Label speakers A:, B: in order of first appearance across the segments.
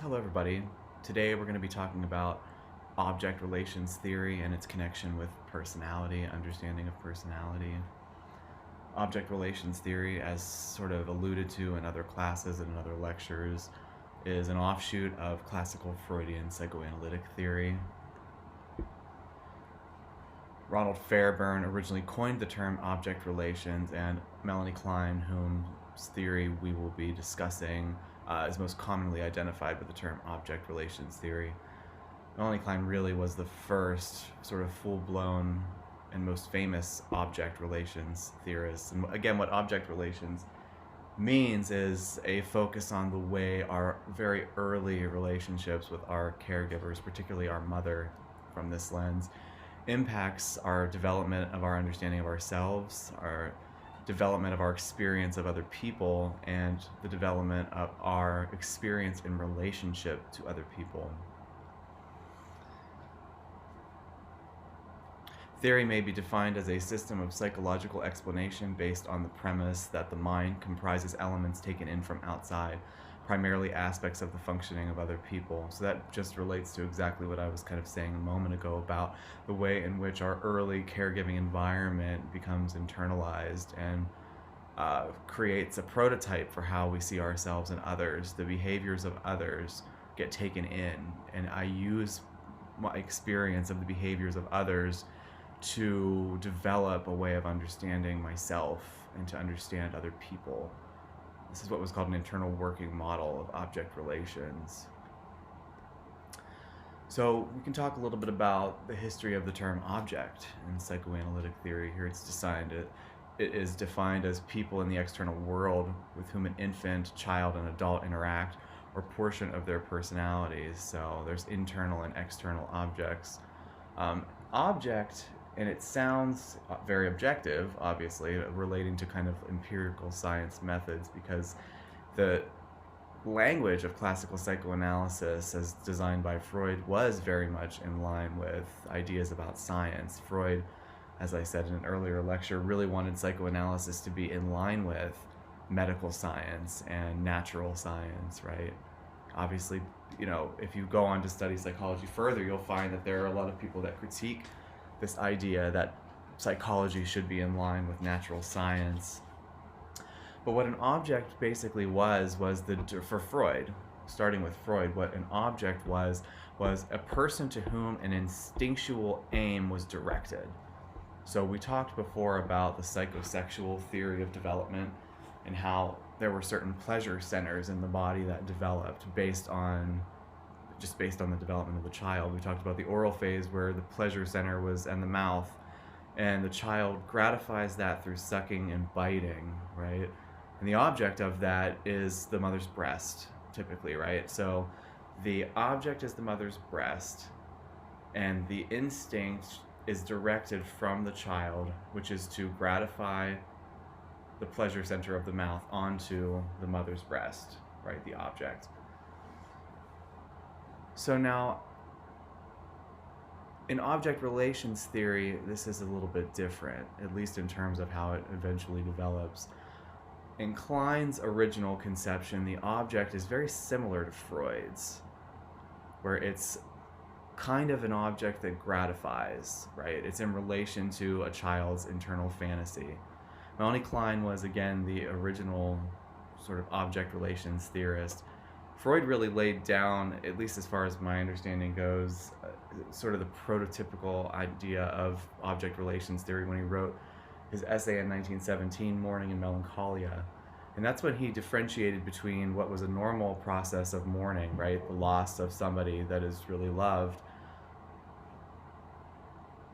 A: Hello, everybody. Today we're going to be talking about object relations theory and its connection with personality, understanding of personality. Object relations theory, as sort of alluded to in other classes and in other lectures, is an offshoot of classical Freudian psychoanalytic theory. Ronald Fairbairn originally coined the term object relations, and Melanie Klein, whose theory we will be discussing, is most commonly identified with the term object relations theory. Melanie Klein really was the first sort of full-blown and most famous object relations theorist. And again, what object relations means is a focus on the way our very early relationships with our caregivers, particularly our mother from this lens, impacts our development of our understanding of ourselves, our development of our experience of other people, and the development of our experience in relationship to other people. Theory may be defined as a system of psychological explanation based on the premise that the mind comprises elements taken in from outside, primarily aspects of the functioning of other people. So that just relates to exactly what I was kind of saying a moment ago about the way in which our early caregiving environment becomes internalized and creates a prototype for how we see ourselves and others. The behaviors of others get taken in, and I use my experience of the behaviors of others to develop a way of understanding myself and to understand other people. This is what was called an internal working model of object relations. So we can talk a little bit about the history of the term object in psychoanalytic theory. Here it is defined as people in the external world with whom an infant, child, and adult interact, or portion of their personalities. So there's internal and external objects. Object, and it sounds very objective, obviously, relating to kind of empirical science methods, because the language of classical psychoanalysis as designed by Freud was very much in line with ideas about science. Freud, as I said in an earlier lecture, really wanted psychoanalysis to be in line with medical science and natural science, right? Obviously, if you go on to study psychology further, you'll find that there are a lot of people that critique this idea that psychology should be in line with natural science. But what an object basically was for Freud, starting with Freud, what an object was a person to whom an instinctual aim was directed. So we talked before about the psychosexual theory of development and how there were certain pleasure centers in the body that developed based on the development of the child. We talked about the oral phase where the pleasure center was in the mouth, and the child gratifies that through sucking and biting, right? And the object of that is the mother's breast, typically, right? So the object is the mother's breast, and the instinct is directed from the child, which is to gratify the pleasure center of the mouth onto the mother's breast, right? The object. So now, in object relations theory, this is a little bit different, at least in terms of how it eventually develops. In Klein's original conception, the object is very similar to Freud's, where it's kind of an object that gratifies, right? It's in relation to a child's internal fantasy. Melanie Klein was, again, the original sort of object relations theorist. Freud really laid down, at least as far as my understanding goes, sort of the prototypical idea of object relations theory when he wrote his essay in 1917, Mourning and Melancholia. And that's when he differentiated between what was a normal process of mourning, right? The loss of somebody that is really loved,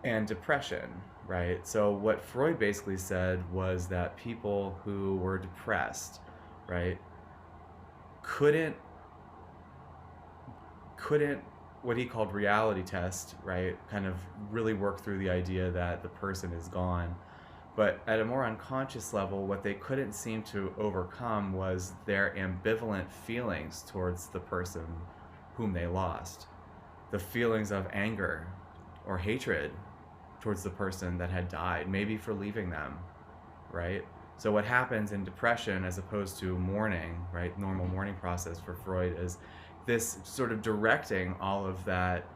A: and depression, right? So what Freud basically said was that people who were depressed, right, couldn't what he called reality test, right, kind of really work through the idea that the person is gone. But at a more unconscious level, what they couldn't seem to overcome was their ambivalent feelings towards the person whom they lost. The feelings of anger or hatred towards the person that had died, maybe for leaving them, right? So what happens in depression as opposed to mourning, right, normal mourning process for Freud, is this sort of directing all of that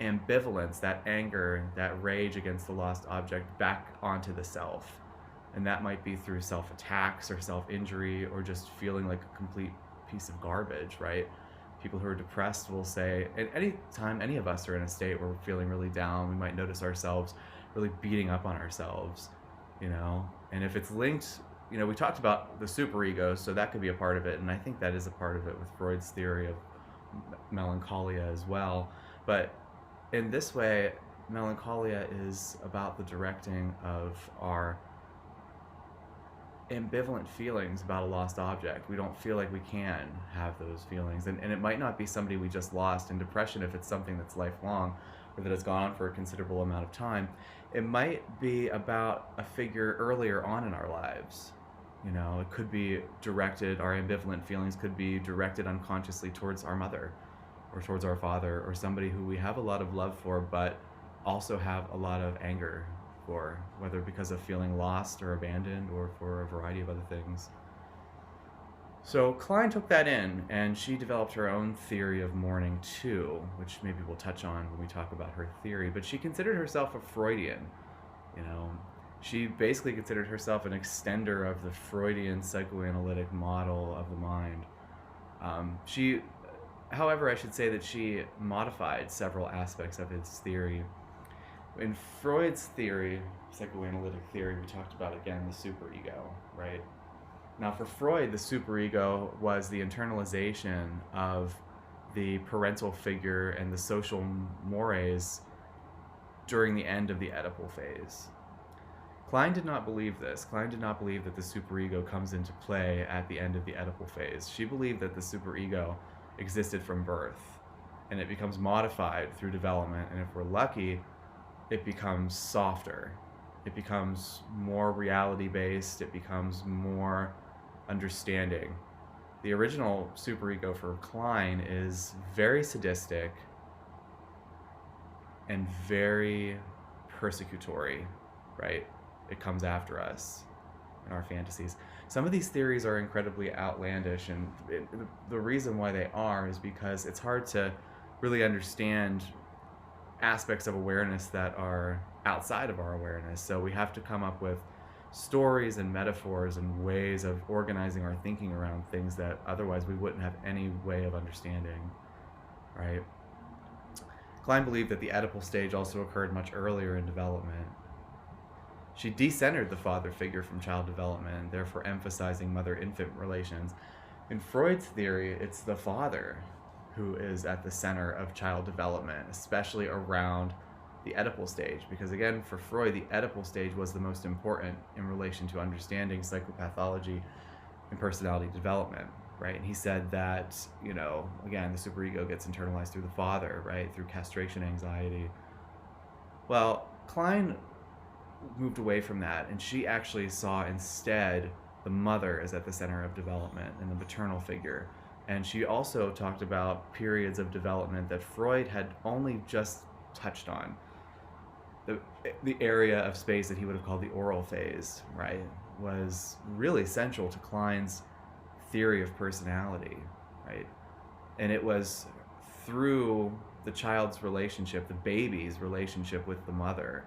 A: ambivalence, that anger, that rage against the lost object back onto the self. And that might be through self attacks or self injury or just feeling like a complete piece of garbage, right? People who are depressed will say, at any time any of us are in a state where we're feeling really down, we might notice ourselves really beating up on ourselves, you know? And if it's linked, you know, we talked about the superego, so that could be a part of it. And I think that is a part of it with Freud's theory of melancholia as well. But in this way, melancholia is about the directing of our ambivalent feelings about a lost object. We don't feel like we can have those feelings. And it might not be somebody we just lost. In depression, if it's something that's lifelong or that has gone on for a considerable amount of time, it might be about a figure earlier on in our lives. You know, it could be directed, our ambivalent feelings could be directed unconsciously towards our mother or towards our father or somebody who we have a lot of love for, but also have a lot of anger for, whether because of feeling lost or abandoned or for a variety of other things. So Klein took that in, and she developed her own theory of mourning too, which maybe we'll touch on when we talk about her theory. But she considered herself a Freudian. You know, she basically considered herself an extender of the Freudian psychoanalytic model of the mind. However, I should say that she modified several aspects of his theory. In Freud's theory, psychoanalytic theory, we talked about again the superego, right? Now, for Freud, the superego was the internalization of the parental figure and the social mores during the end of the Oedipal phase. Klein did not believe this. Klein did not believe that the superego comes into play at the end of the Oedipal phase. She believed that the superego existed from birth, and it becomes modified through development, and if we're lucky, it becomes softer. It becomes more reality-based. It becomes more understanding. The original superego for Klein is very sadistic and very persecutory, right? It comes after us in our fantasies. Some of these theories are incredibly outlandish, and the reason why they are is because it's hard to really understand aspects of awareness that are outside of our awareness. So we have to come up with stories and metaphors and ways of organizing our thinking around things that otherwise we wouldn't have any way of understanding, right? Klein believed that the Oedipal stage also occurred much earlier in development. She decentered the father figure from child development, therefore emphasizing mother-infant relations. In Freud's theory, it's the father who is at the center of child development, especially around the Oedipal stage, because again, for Freud, the Oedipal stage was the most important in relation to understanding psychopathology and personality development, right? And he said that, you know, again, the superego gets internalized through the father, right, through castration anxiety. Well, Klein moved away from that, and she actually saw instead the mother as at the center of development and the maternal figure. And she also talked about periods of development that Freud had only just touched on. The area of space that he would have called the oral phase, right, was really central to Klein's theory of personality, right? And it was through the child's relationship, the baby's relationship with the mother,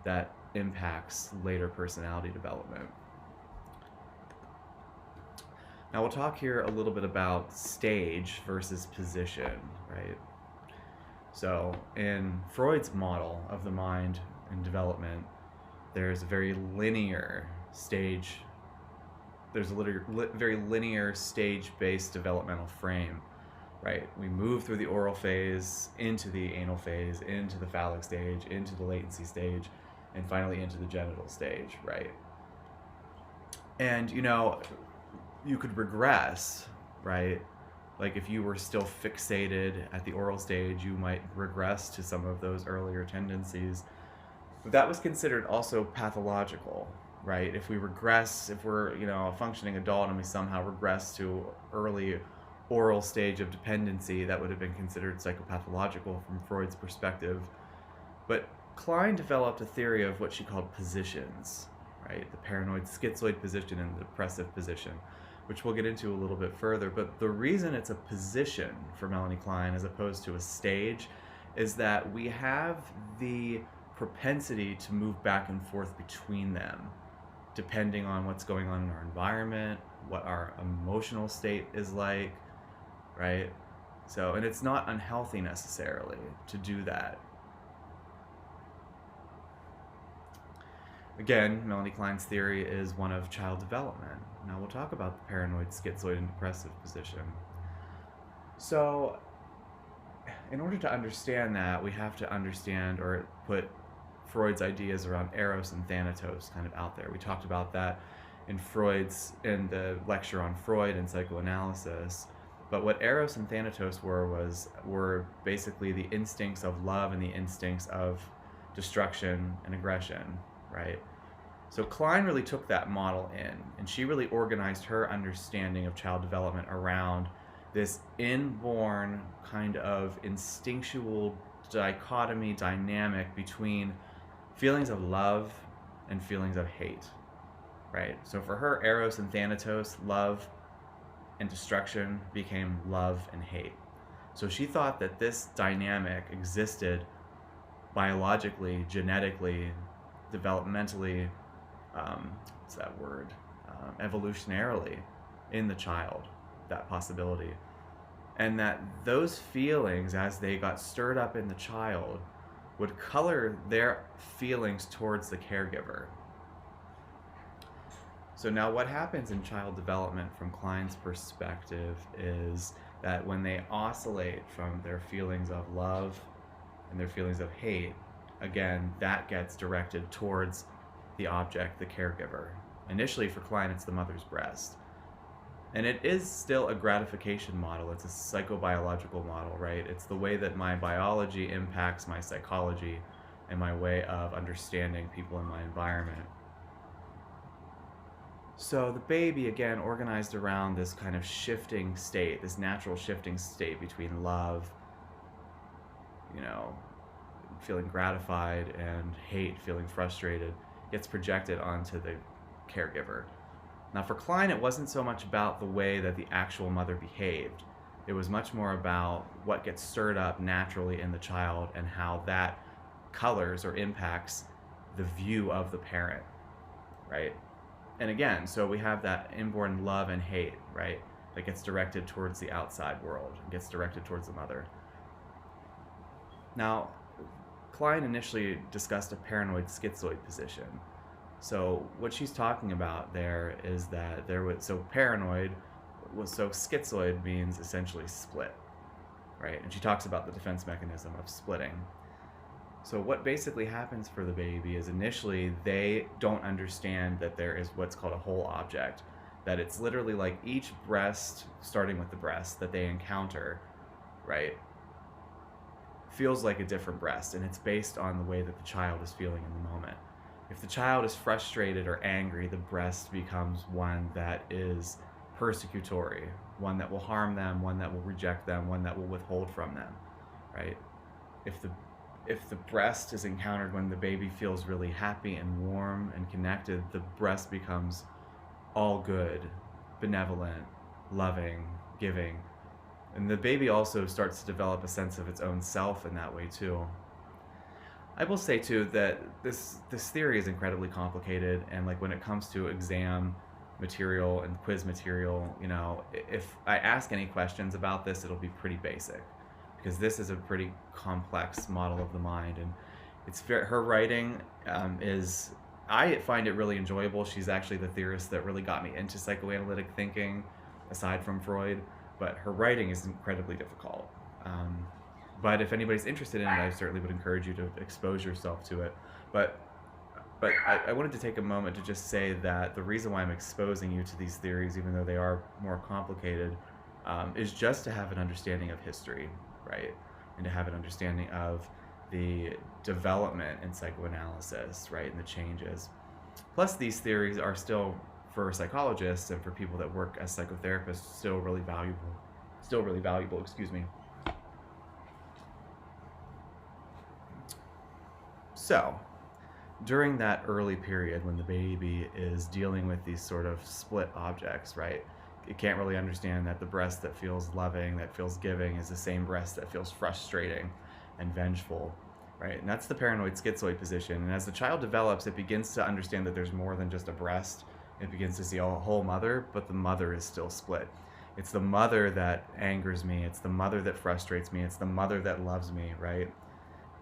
A: that impacts later personality development. Now we'll talk here a little bit about stage versus position, right? So in Freud's model of the mind and development, there's a very linear stage, there's a very linear stage-based developmental frame, right? We move through the oral phase, into the anal phase, into the phallic stage, into the latency stage, and finally into the genital stage, right? And, you know, you could regress, right? Like if you were still fixated at the oral stage, you might regress to some of those earlier tendencies. But that was considered also pathological, right? If we regress, if we're, you know, a functioning adult and we somehow regress to early oral stage of dependency, that would have been considered psychopathological from Freud's perspective. But Klein developed a theory of what she called positions, right? The paranoid schizoid position and the depressive position. which we'll get into a little bit further. But the reason it's a position for Melanie Klein as opposed to a stage is that we have the propensity to move back and forth between them, depending on what's going on in our environment, what our emotional state is like, right? So, and it's not unhealthy necessarily to do that. Again, Melanie Klein's theory is one of child development. Now we'll talk about the paranoid, schizoid, and depressive position. So, in order to understand that, we have to understand or put Freud's ideas around Eros and Thanatos kind of out there. We talked about that in the lecture on Freud and psychoanalysis. But what Eros and Thanatos were basically the instincts of love and the instincts of destruction and aggression, right? So Klein really took that model in, and she really organized her understanding of child development around this inborn kind of instinctual dichotomy dynamic between feelings of love and feelings of hate, right? So for her, Eros and Thanatos, love and destruction, became love and hate. So she thought that this dynamic existed biologically, genetically, developmentally, what's that word? Evolutionarily in the child, that possibility. And that those feelings, as they got stirred up in the child, would color their feelings towards the caregiver. So now what happens in child development from Klein's perspective is that when they oscillate from their feelings of love and their feelings of hate, again, that gets directed towards the object, the caregiver. Initially for Klein, it's the mother's breast. And it is still a gratification model. It's a psychobiological model, right? It's the way that my biology impacts my psychology and my way of understanding people in my environment. So the baby, again, organized around this kind of shifting state, this natural shifting state between love, feeling gratified, and hate, feeling frustrated, gets projected onto the caregiver. Now for Klein, it wasn't so much about the way that the actual mother behaved. It was much more about what gets stirred up naturally in the child and how that colors or impacts the view of the parent, right? And again, so we have that inborn love and hate, right? That gets directed towards the outside world, gets directed towards the mother. Now, Klein initially discussed a paranoid schizoid position. So what she's talking about there is that schizoid means essentially split, right? And she talks about the defense mechanism of splitting. So what basically happens for the baby is initially they don't understand that there is what's called a whole object, that it's literally like each breast, starting with the breast that they encounter, right, feels like a different breast, and it's based on the way that the child is feeling in the moment. If the child is frustrated or angry, the breast becomes one that is persecutory, one that will harm them, one that will reject them, one that will withhold from them, right? If the breast is encountered when the baby feels really happy and warm and connected, the breast becomes all good, benevolent, loving, giving. And the baby also starts to develop a sense of its own self in that way too. I will say too that this theory is incredibly complicated, and like when it comes to exam material and quiz material, if I ask any questions about this, it'll be pretty basic, because this is a pretty complex model of the mind, and her writing I find it really enjoyable. She's actually the theorist that really got me into psychoanalytic thinking, aside from Freud, but her writing is incredibly difficult. But if anybody's interested in it, I certainly would encourage you to expose yourself to it. But I wanted to take a moment to just say that the reason why I'm exposing you to these theories, even though they are more complicated, is just to have an understanding of history, right? And to have an understanding of the development in psychoanalysis, right? And the changes. Plus, these theories are still, for psychologists and for people that work as psychotherapists, still really valuable, excuse me. So, during that early period when the baby is dealing with these sort of split objects, right? it can't really understand that the breast that feels loving, that feels giving, is the same breast that feels frustrating and vengeful, right? And that's the paranoid schizoid position. And as the child develops, it begins to understand that there's more than just a breast. It begins to see a whole mother, but the mother is still split. It's the mother that angers me. It's the mother that frustrates me. It's the mother that loves me, right?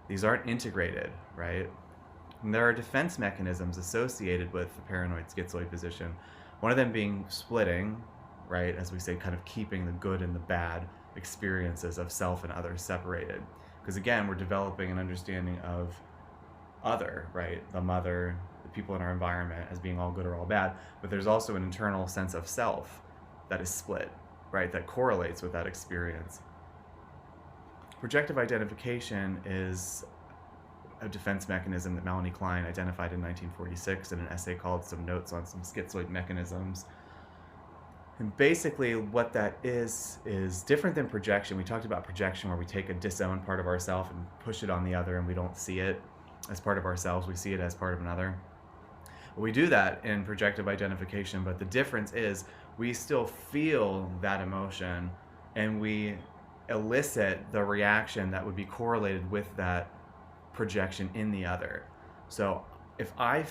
A: These aren't integrated, right? And there are defense mechanisms associated with the paranoid schizoid position. One of them being splitting, right? As we say, kind of keeping the good and the bad experiences of self and others separated. Because again, we're developing an understanding of other, right? The mother, the people in our environment as being all good or all bad. But there's also an internal sense of self that is split, right? That correlates with that experience. Projective identification is a defense mechanism that Melanie Klein identified in 1946 in an essay called Some Notes on Some Schizoid Mechanisms. And basically what that is different than projection. We talked about projection where we take a disowned part of ourselves and push it on the other and we don't see it as part of ourselves, we see it as part of another. We do that in projective identification, but the difference is we still feel that emotion and we elicit the reaction that would be correlated with that projection in the other. So if I'm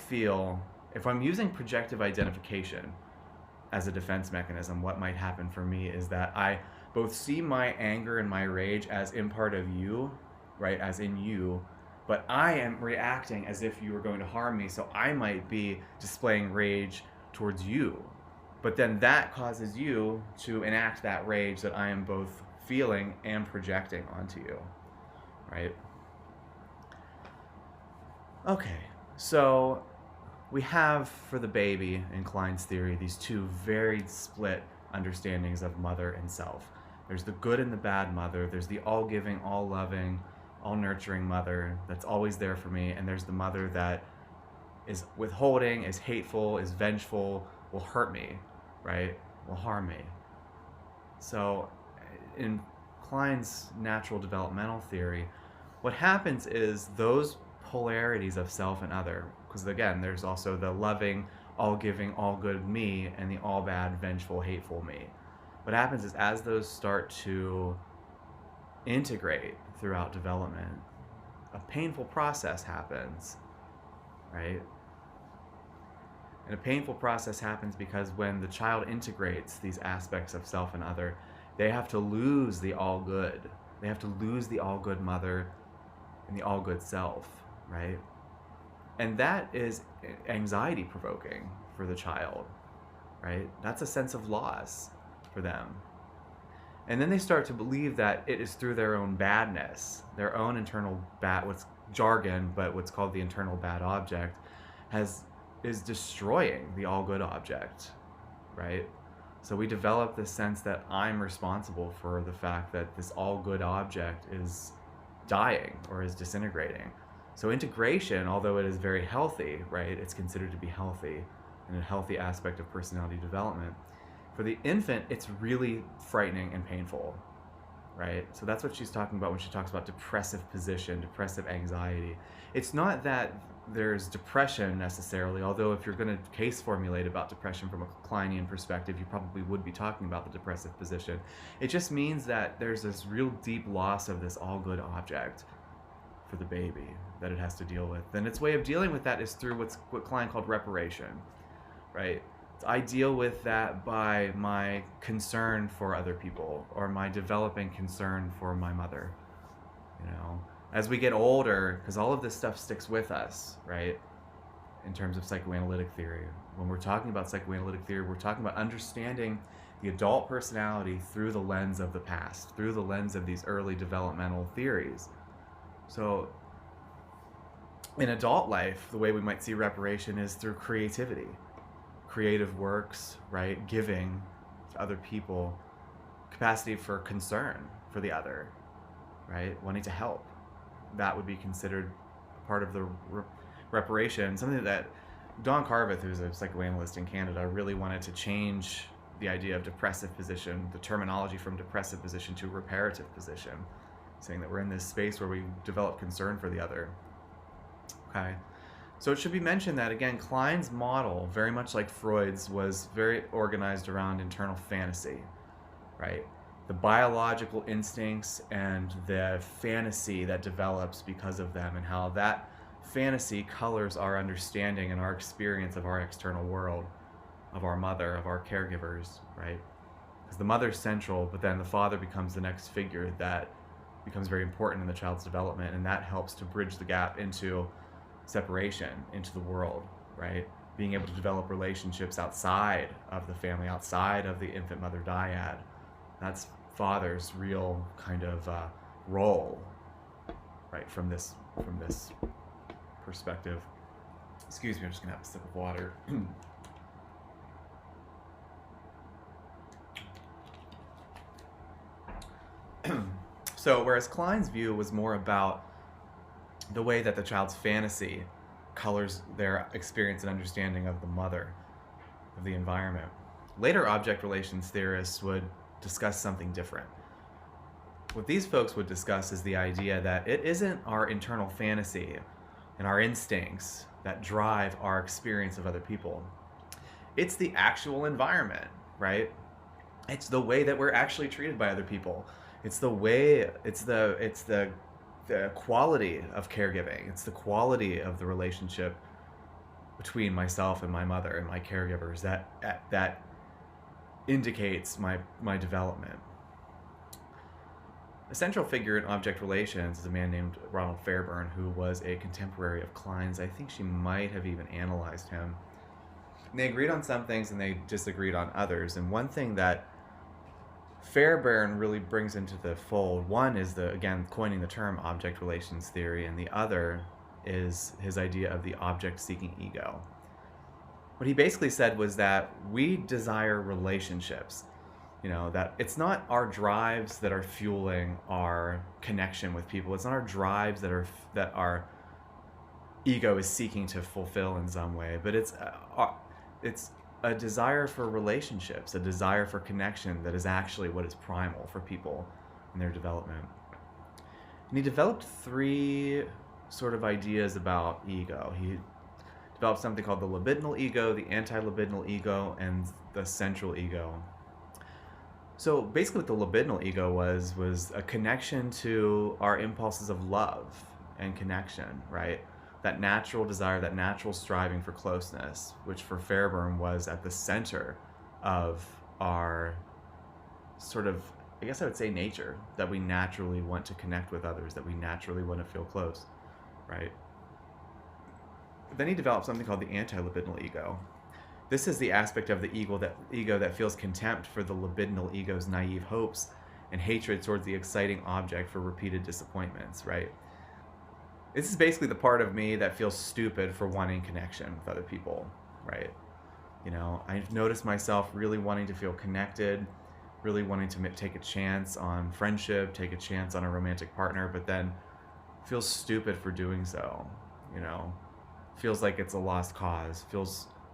A: using projective identification as a defense mechanism, what might happen for me is that I both see my anger and my rage as in part of you, right, as in you, but I am reacting as if you were going to harm me, so I might be displaying rage towards you. But then that causes you to enact that rage that I am both feeling and projecting onto you, right? Okay, so we have, for the baby in Klein's theory, these two very split understandings of mother and self. There's the good and the bad mother. There's the all-giving, all-loving, all-nurturing mother that's always there for me. And there's the mother that is withholding, is hateful, is vengeful, will hurt me, right? Will harm me. So in Klein's natural developmental theory, what happens is those polarities of self and other, because again, there's also the loving, all-giving, all-good me and the all-bad, vengeful, hateful me. What happens is as those start to integrate throughout development, a painful process happens, right? And a painful process happens because when the child integrates these aspects of self and other, they have to lose the all-good. They have to lose the all-good mother and the all-good self, right? And that is anxiety provoking for the child, right? That's a sense of loss for them. And then they start to believe that it is through their own badness, their own internal bad, what's jargon, but what's called the internal bad object, is destroying the all-good object, right? So we develop this sense that I'm responsible for the fact that this all-good object is dying or is disintegrating. So integration, although it is very healthy, right, it's considered to be healthy and a healthy aspect of personality development. For the infant, it's really frightening and painful, right? So that's what she's talking about when she talks about depressive position, depressive anxiety. It's not that there's depression necessarily, although if you're going to case formulate about depression from a Kleinian perspective, you probably would be talking about the depressive position. It just means that there's this real deep loss of this all-good object for the baby that it has to deal with. And its way of dealing with that is through what Klein called reparation, right? I deal with that by my concern for other people or my developing concern for my mother, you know? As we get older, because all of this stuff sticks with us, right? In terms of psychoanalytic theory. When we're talking about psychoanalytic theory, we're talking about understanding the adult personality through the lens of the past, through the lens of these early developmental theories. So in adult life, the way we might see reparation is through creativity, creative works, right? Giving to other people, capacity for concern for the other, right? Wanting to help. That would be considered part of the reparation. Something that Don Carveth, who's a psychoanalyst in Canada, really wanted to change the idea of depressive position, the terminology from depressive position to reparative position, saying that we're in this space where we develop concern for the other. Okay, So it should be mentioned that, again, Klein's model, very much like Freud's, was very organized around internal fantasy, right? The biological instincts and the fantasy that develops because of them, and how that fantasy colors our understanding and our experience of our external world, of our mother, of our caregivers, right? Because the mother's central, but then the father becomes the next figure that becomes very important in the child's development, and that helps to bridge the gap into separation, into the world, right? Being able to develop relationships outside of the family, outside of the infant mother dyad. That's father's real kind of role, right? From this perspective. Excuse me, I'm just gonna have a sip of water. So whereas Klein's view was more about the way that the child's fantasy colors their experience and understanding of the mother, of the environment, later object relations theorists would discuss something different. What these folks would discuss is the idea that it isn't our internal fantasy and our instincts that drive our experience of other people. It's the actual environment, right? It's the way that we're actually treated by other people. It's the way, it's the quality of caregiving. It's the quality of the relationship between myself and my mother and my caregivers that indicates my development. A central figure in object relations is a man named Ronald Fairbairn, who was a contemporary of Klein's. I think she might have even analyzed him. And they agreed on some things and they disagreed on others. And one thing that Fairbairn really brings into the fold, one is again coining the term object relations theory, and the other is his idea of the object-seeking ego. What he basically said was that we desire relationships. That it's not our drives that are fueling our connection with people. It's not our drives that our ego is seeking to fulfill in some way, but it's a desire for relationships, a desire for connection that is actually what is primal for people in their development. And he developed three sort of ideas about ego. He developed something called the libidinal ego, the anti-libidinal ego, and the central ego. So basically what the libidinal ego was a connection to our impulses of love and connection, right? That natural desire, that natural striving for closeness, which for Fairbairn was at the center of our sort of, I guess I would say, nature, that we naturally want to connect with others, that we naturally want to feel close, right? But then he developed something called the anti-libidinal ego. This is the aspect of the ego that feels contempt for the libidinal ego's naive hopes and hatred towards the exciting object for repeated disappointments, right? This is basically the part of me that feels stupid for wanting connection with other people, right? I've noticed myself really wanting to feel connected, really wanting to take a chance on friendship, take a chance on a romantic partner, but then feel stupid for doing so, Feels like it's a lost cause.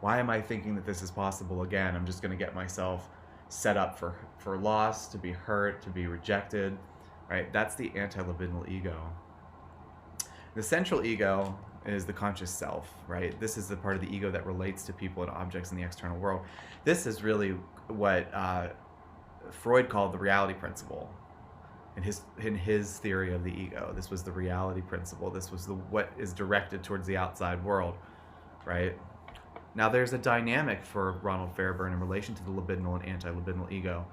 A: Why am I thinking that this is possible again? I'm just going to get myself set up for loss, to be hurt, to be rejected, right? That's the anti-libidinal ego. The central ego is the conscious self, right? This is the part of the ego that relates to people and objects in the external world. This is really what Freud called the reality principle in his theory of the ego. This was the reality principle. This was what is directed towards the outside world, right? Now there's a dynamic for Ronald Fairbairn in relation to the libidinal and anti-libidinal ego.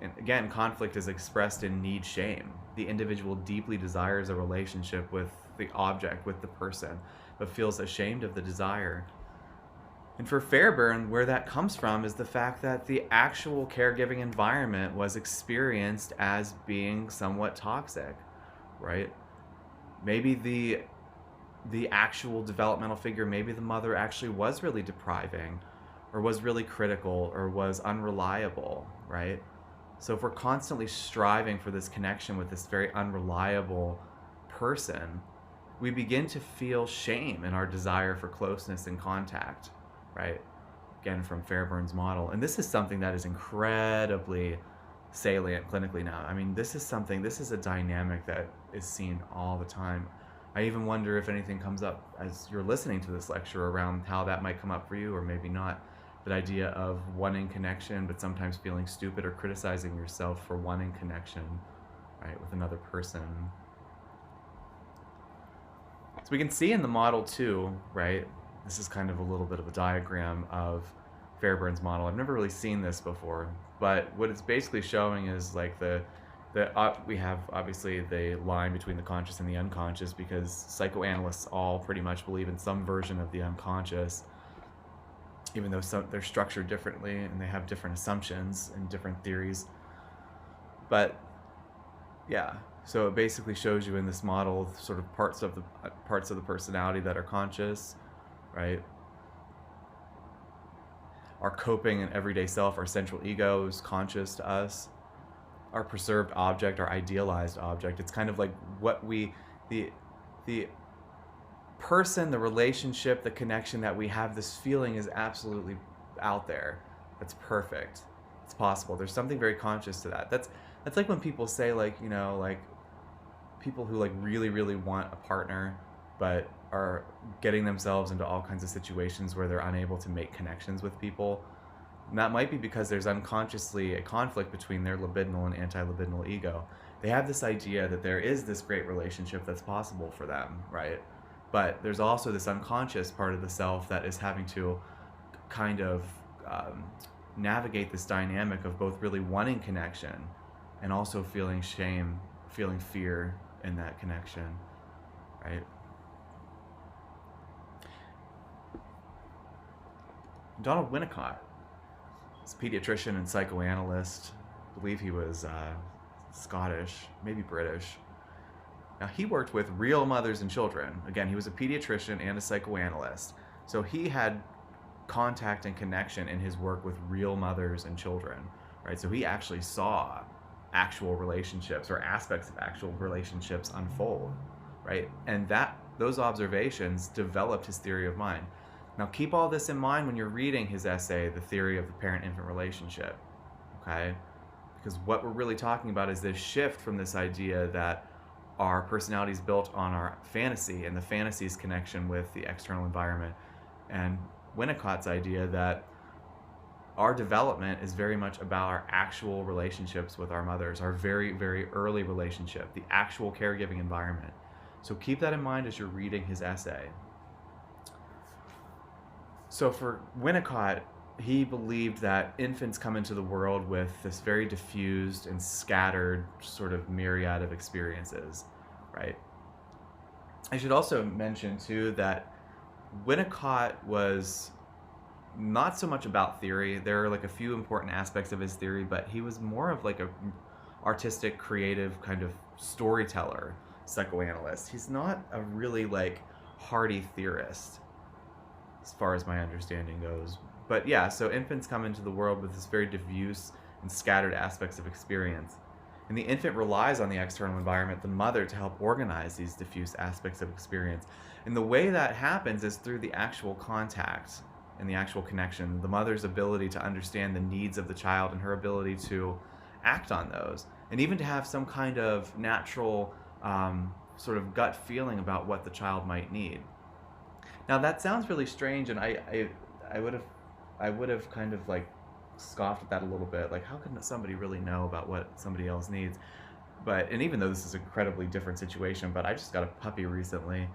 A: And again, conflict is expressed in need-shame. The individual deeply desires a relationship with the object, with the person, but feels ashamed of the desire. And for Fairbairn, where that comes from is the fact that the actual caregiving environment was experienced as being somewhat toxic, right? Maybe the actual developmental figure, maybe the mother actually was really depriving, or was really critical, or was unreliable, right? So if we're constantly striving for this connection with this very unreliable person, we begin to feel shame in our desire for closeness and contact, right? Again, from Fairbairn's model. And this is something that is incredibly salient clinically now. I mean, this is a dynamic that is seen all the time. I even wonder if anything comes up as you're listening to this lecture around how that might come up for you, or maybe not. That idea of wanting connection, but sometimes feeling stupid or criticizing yourself for wanting connection, right, with another person. So we can see in the model too, right? This is kind of a little bit of a diagram of Fairbairn's model. I've never really seen this before, but what it's basically showing is like we have obviously the line between the conscious and the unconscious, because psychoanalysts all pretty much believe in some version of the unconscious, even though they're structured differently and they have different assumptions and different theories. But yeah, so it basically shows you in this model sort of parts of the personality that are conscious, right? Our coping and everyday self, our central ego, is conscious to us. Our preserved object, our idealized object, it's kind of like what the person, the relationship, the connection that we have, this feeling is absolutely out there. That's perfect. It's possible. There's something very conscious to that. That's like when people say, like, you know, like people who like really, really want a partner, but are getting themselves into all kinds of situations where they're unable to make connections with people. And that might be because there's unconsciously a conflict between their libidinal and anti-libidinal ego. They have this idea that there is this great relationship that's possible for them, right? But there's also this unconscious part of the self that is having to kind of navigate this dynamic of both really wanting connection and also feeling shame, feeling fear in that connection, right? Donald Winnicott is a pediatrician and psychoanalyst. I believe he was Scottish, maybe British. Now, he worked with real mothers and children. Again, he was a pediatrician and a psychoanalyst. So he had contact and connection in his work with real mothers and children, right? So he actually saw actual relationships or aspects of actual relationships unfold, right? And those observations developed his theory of mind. Now, keep all this in mind when you're reading his essay, The Theory of the Parent-Infant Relationship, okay? Because what we're really talking about is this shift from this idea that our personality is built on our fantasy and the fantasy's connection with the external environment, and Winnicott's idea that our development is very much about our actual relationships with our mothers, our very, very early relationship, the actual caregiving environment. So keep that in mind as you're reading his essay. So for Winnicott, he believed that infants come into the world with this very diffused and scattered sort of myriad of experiences, right? I should also mention too that Winnicott was not so much about theory. There are like a few important aspects of his theory, but he was more of like a artistic, creative kind of storyteller, psychoanalyst. He's not a really like hardy theorist, as far as my understanding goes. But yeah, so infants come into the world with this very diffuse and scattered aspects of experience. And the infant relies on the external environment, the mother, to help organize these diffuse aspects of experience. And the way that happens is through the actual contact and the actual connection, the mother's ability to understand the needs of the child and her ability to act on those, and even to have some kind of natural sort of gut feeling about what the child might need. Now that sounds really strange, and I would have kind of like scoffed at that a little bit. Like, how can somebody really know about what somebody else needs? And even though this is an incredibly different situation, but I just got a puppy recently,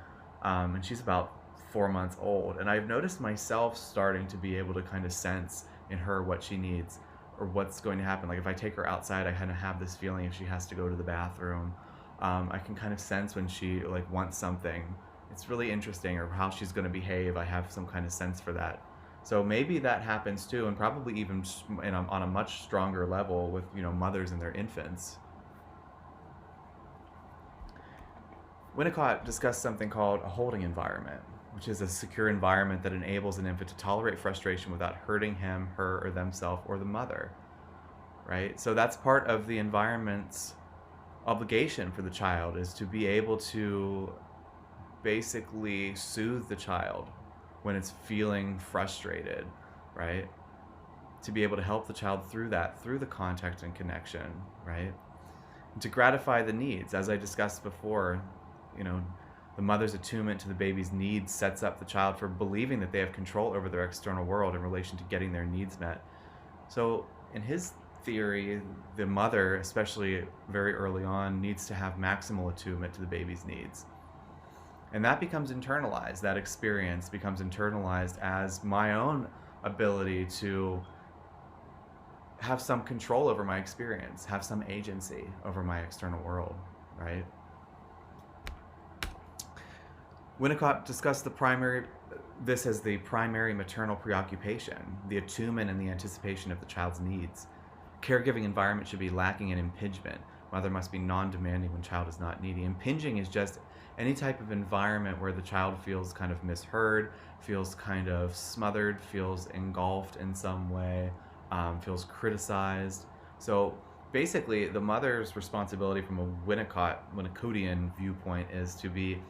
A: and she's about 4 months old, and I've noticed myself starting to be able to kind of sense in her what she needs or what's going to happen. Like if I take her outside, I kind of have this feeling if she has to go to the bathroom. I can kind of sense when she like wants something. It's really interesting, or how she's going to behave. I have some kind of sense for that. So maybe that happens too, and probably even on a much stronger level with, you know, mothers and their infants. Winnicott discussed something called a holding environment, which is a secure environment that enables an infant to tolerate frustration without hurting him, her, or themselves, or the mother, right? So that's part of the environment's obligation for the child, is to be able to basically soothe the child when it's feeling frustrated, right? To be able to help the child through that, through the contact and connection, right? And to gratify the needs, as I discussed before, you know, The mother's attunement to the baby's needs sets up the child for believing that they have control over their external world in relation to getting their needs met. So, in his theory, the mother, especially very early on, needs to have maximal attunement to the baby's needs. And that becomes internalized. That experience becomes internalized as my own ability to have some control over my experience, have some agency over my external world, right? Winnicott discussed this as the primary maternal preoccupation, the attunement and the anticipation of the child's needs. Caregiving environment should be lacking in impingement. Mother must be non-demanding when child is not needy. Impinging is just any type of environment where the child feels kind of misheard, feels kind of smothered, feels engulfed in some way, feels criticized. Basically, the mother's responsibility from a Winnicottian viewpoint is to be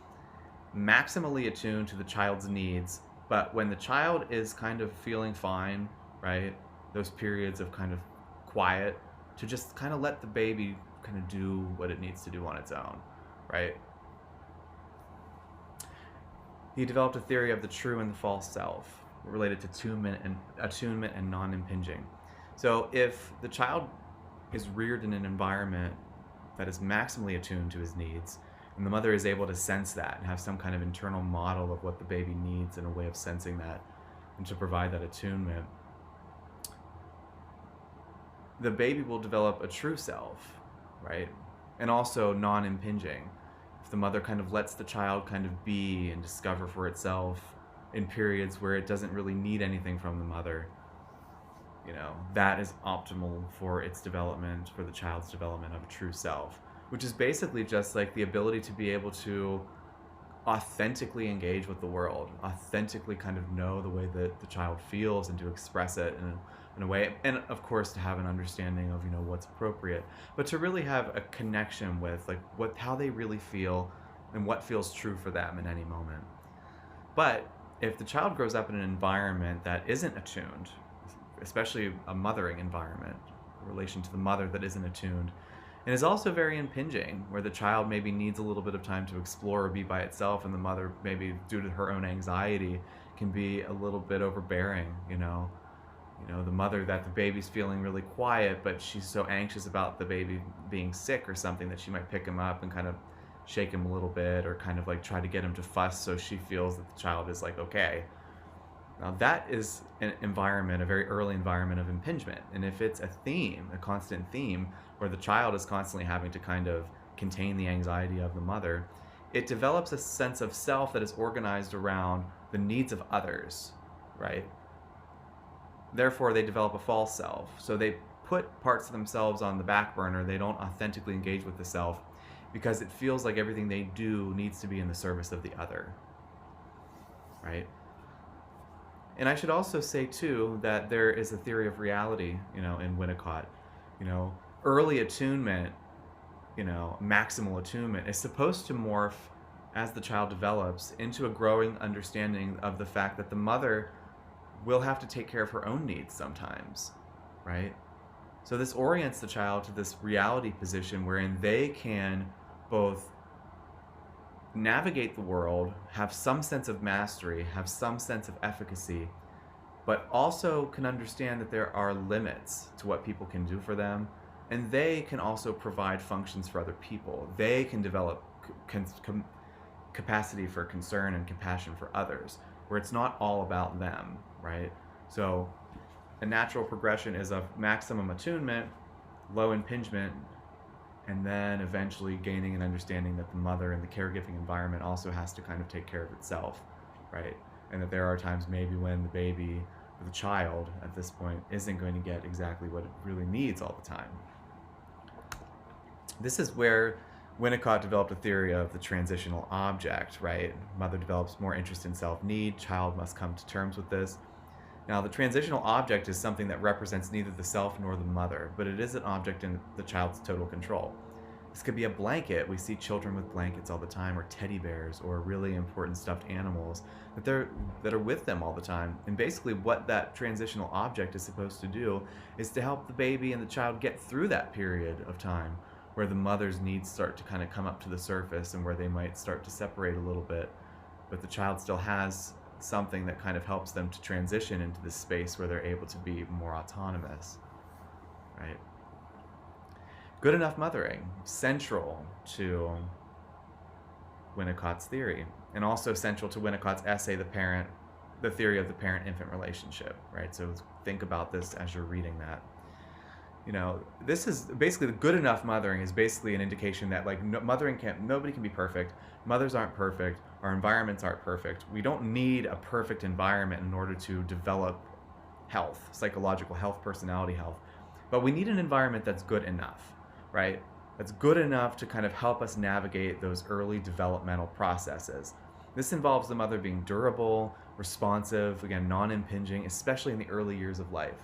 A: maximally attuned to the child's needs, but when the child is kind of feeling fine, right, those periods of kind of quiet, to just kind of let the baby kind of do what it needs to do on its own, right? He developed a theory of the true and the false self related to attunement and non-impinging. So if the child is reared in an environment that is maximally attuned to his needs, and the mother is able to sense that and have some kind of internal model of what the baby needs and a way of sensing that and to provide that attunement, the baby will develop a true self, right? And also non-impinging. If the mother kind of lets the child kind of be and discover for itself in periods where it doesn't really need anything from the mother, that is optimal for its development, for the child's development of a true self, which is basically just like the ability to be able to authentically engage with the world, authentically kind of know the way that the child feels and to express it in a way, and of course to have an understanding of what's appropriate, but to really have a connection with like how they really feel and what feels true for them in any moment. But if the child grows up in an environment that isn't attuned, especially a mothering environment, a relation to the mother that isn't attuned, and is also very impinging, where the child maybe needs a little bit of time to explore or be by itself, and the mother, maybe due to her own anxiety, can be a little bit overbearing, the mother, that the baby's feeling really quiet, but she's so anxious about the baby being sick or something that she might pick him up and kind of shake him a little bit, or kind of like try to get him to fuss so she feels that the child is like okay. Now that is an environment, a very early environment of impingement. And if it's a theme, a constant theme, where the child is constantly having to kind of contain the anxiety of the mother, it develops a sense of self that is organized around the needs of others, right? Therefore, they develop a false self. So they put parts of themselves on the back burner. They don't authentically engage with the self because it feels like everything they do needs to be in the service of the other, right? And I should also say, too, that there is a theory of reality, in Winnicott. Early attunement, maximal attunement is supposed to morph as the child develops into a growing understanding of the fact that the mother will have to take care of her own needs sometimes, right? So this orients the child to this reality position wherein they can both navigate the world, have some sense of mastery, have some sense of efficacy, but also can understand that there are limits to what people can do for them, and they can also provide functions for other people. They can develop capacity for concern and compassion for others, where it's not all about them, right? So a natural progression is of maximum attunement, low impingement, and then eventually gaining an understanding that the mother and the caregiving environment also has to kind of take care of itself, right? And that there are times maybe when the baby or the child at this point isn't going to get exactly what it really needs all the time. This is where Winnicott developed a theory of the transitional object, right? Mother develops more interest in self-need, child must come to terms with this. Now, the transitional object is something that represents neither the self nor the mother, but it is an object in the child's total control. This could be a blanket. We see children with blankets all the time, or teddy bears, or really important stuffed animals that are with them all the time. And basically what that transitional object is supposed to do is to help the baby and the child get through that period of time where the mother's needs start to kind of come up to the surface and where they might start to separate a little bit, but the child still has something that kind of helps them to transition into this space where they're able to be more autonomous, right? Good enough mothering, central to Winnicott's theory, and also central to Winnicott's essay, The Theory of the Parent-Infant Relationship, right? So think about this as you're reading that. You know, this is basically the good enough mothering is basically an indication that like nobody can be perfect. Mothers aren't perfect. Our environments aren't perfect. We don't need a perfect environment in order to develop health, psychological health, personality health. But we need an environment that's good enough, right? That's good enough to kind of help us navigate those early developmental processes. This involves the mother being durable, responsive, again, non-impinging, especially in the early years of life.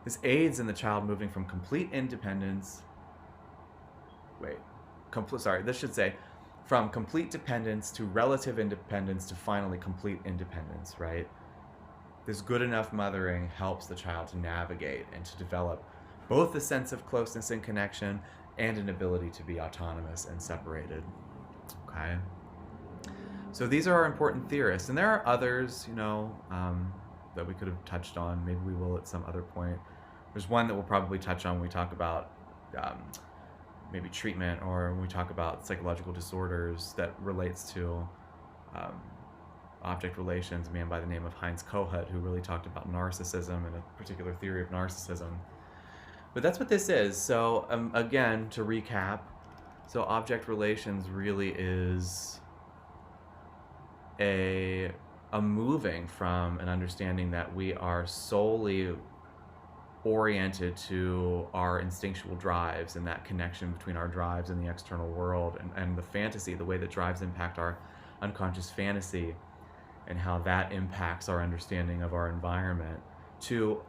A: This aids in the child moving from complete independence, this should say, from complete dependence to relative independence to finally complete independence, right? This good enough mothering helps the child to navigate and to develop both a sense of closeness and connection and an ability to be autonomous and separated, okay? So these are our important theorists, and there are others, you know, that we could have touched on. Maybe we will at some other point. There's one that we'll probably touch on when we talk about maybe treatment, or when we talk about psychological disorders that relates to object relations, a man by the name of Heinz Kohut, who really talked about narcissism and a particular theory of narcissism. But that's what this is. So again, to recap, so object relations really is a moving from an understanding that we are solely oriented to our instinctual drives and that connection between our drives and the external world, and the fantasy, the way that drives impact our unconscious fantasy and how that impacts our understanding of our environment, to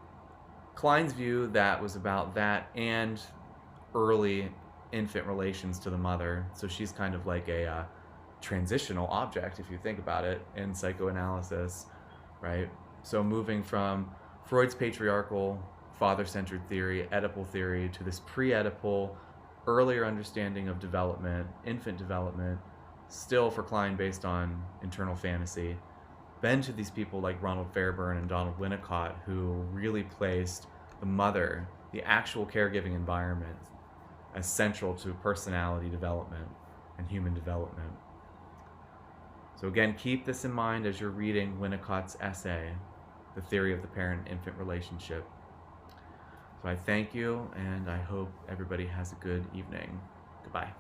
A: Klein's view that was about that and early infant relations to the mother. So she's kind of like a transitional object, if you think about it, in psychoanalysis, right? So moving from Freud's patriarchal, father-centered theory, Oedipal theory, to this pre-Oedipal, earlier understanding of development, infant development, still for Klein based on internal fantasy, then to these people like Ronald Fairburn and Donald Winnicott, who really placed the mother, the actual caregiving environment, as central to personality development and human development. So again, keep this in mind as you're reading Winnicott's essay, The Theory of the Parent-Infant Relationship. So I thank you, and I hope everybody has a good evening. Goodbye.